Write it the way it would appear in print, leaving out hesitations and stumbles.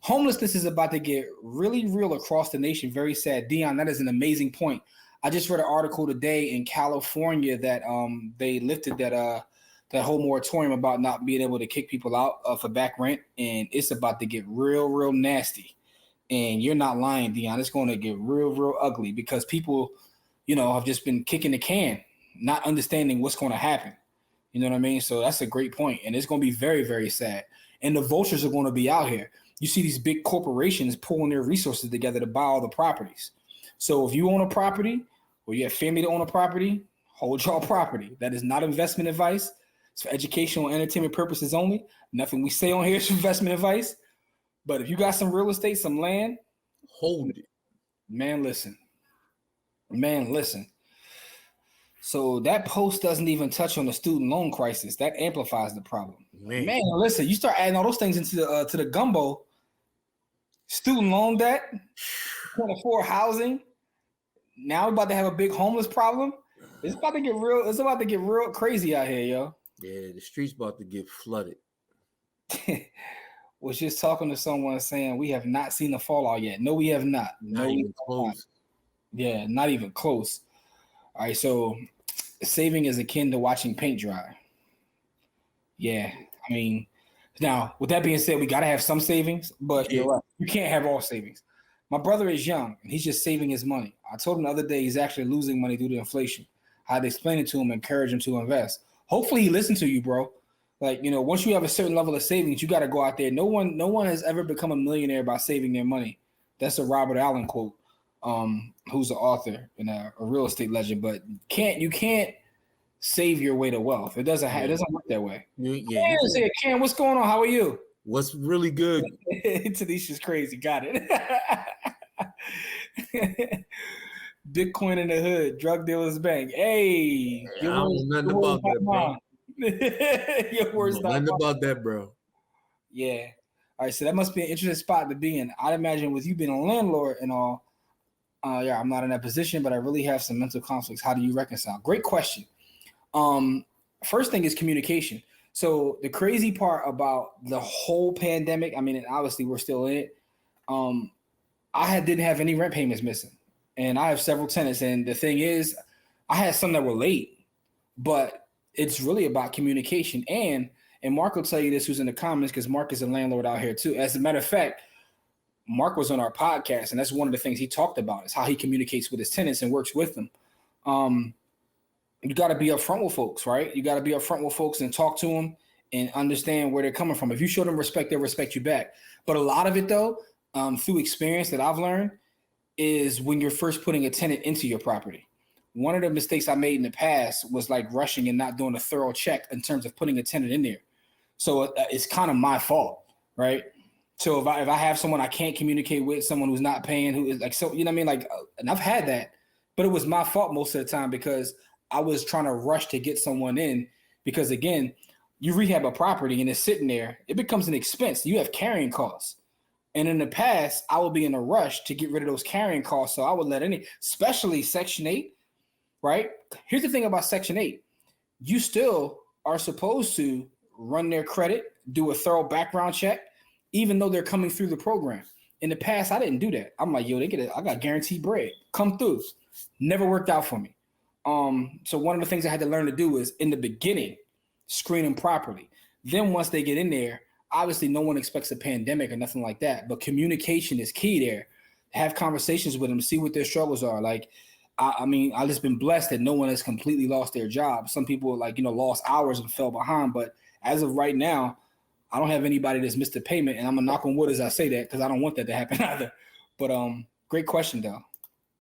Homelessness is about to get really real across the nation. Very sad. Dion, that is an amazing point. I just read an article today in California that they lifted that whole moratorium about not being able to kick people out for back rent, and it's about to get real nasty. And you're not lying, Dion. It's going to get real ugly because people, have just been kicking the can, not understanding what's going to happen. You know what I mean? So that's a great point. And it's going to be very sad. And the vultures are going to be out here. You see these big corporations pulling their resources together to buy all the properties. So if you own a property or you have family to own a property, hold your property. That is not investment advice. It's for educational and entertainment purposes only. Nothing we say on here is investment advice. But if you got some real estate, some land, hold it. Man, listen. So that post doesn't even touch on the student loan crisis. That amplifies the problem. Man, listen, you start adding all those things into the gumbo. Student loan debt, can't afford housing. Now we're about to have a big homeless problem. It's about to get real. It's about to get real crazy out here, yo. Yeah, the street's about to get flooded. Was just talking to someone saying we have not seen the fallout yet. No, we have not. Not even close. Yeah, not even close. All right, so saving is akin to watching paint dry. Yeah, I mean, now with that being said, we got to have some savings, but you're right. You can't have all savings. My brother is young, and he's just saving his money. I told him the other day he's actually losing money due to inflation. I had to explain it to him, encourage him to invest. Hopefully he listened to you, bro. Like, once you have a certain level of savings, you got to go out there. No one has ever become a millionaire by saving their money. That's a Robert Allen quote. Who's an author and a real estate legend, but you can't save your way to wealth. It doesn't work that way. Yeah. Cam, what's going on? How are you? What's really good? Tanisha's crazy. Got it. Bitcoin in the hood, drug dealers bank. Hey, I don't know nothing about that, bro. Your words nothing about that, bro. Yeah. All right. So that must be an interesting spot to be in. I'd imagine with you being a landlord and all. I'm not in that position, but I really have some mental conflicts. How do you reconcile? Great question. First thing is communication. So the crazy part about the whole pandemic, I mean, and obviously we're still in it. I didn't have any rent payments missing, and I have several tenants. And the thing is, I had some that were late, but it's really about communication. And Mark will tell you this, who's in the comments, because Mark is a landlord out here too. As a matter of fact, Mark was on our podcast, and that's one of the things he talked about is how he communicates with his tenants and works with them. You got to be upfront with folks, right? You got to be upfront with folks and talk to them and understand where they're coming from. If you show them respect, they'll respect you back. But a lot of it, though, through experience that I've learned, is when you're first putting a tenant into your property. One of the mistakes I made in the past was like rushing and not doing a thorough check in terms of putting a tenant in there. So it's kind of my fault, right? So if I have someone I can't communicate with, someone who's not paying, who is like, so, you know what I mean? Like, and I've had that, but it was my fault most of the time because I was trying to rush to get someone in because, again, you rehab a property and it's sitting there, it becomes an expense. You have carrying costs. And in the past, I would be in a rush to get rid of those carrying costs. So I would let especially Section 8, right? Here's the thing about Section 8. You still are supposed to run their credit, do a thorough background check, even though they're coming through the program. In the past, I didn't do that. I'm like, yo, I got guaranteed bread. Come through. Never worked out for me. So one of the things I had to learn to do is in the beginning, screen them properly. Then once they get in there, obviously no one expects a pandemic or nothing like that, but communication is key there. Have conversations with them, see what their struggles are. Like, I mean, I've just been blessed that no one has completely lost their job. Some people lost hours and fell behind, but as of right now, I don't have anybody that's missed a payment, and I'm gonna knock on wood as I say that because I don't want that to happen either. But great question though.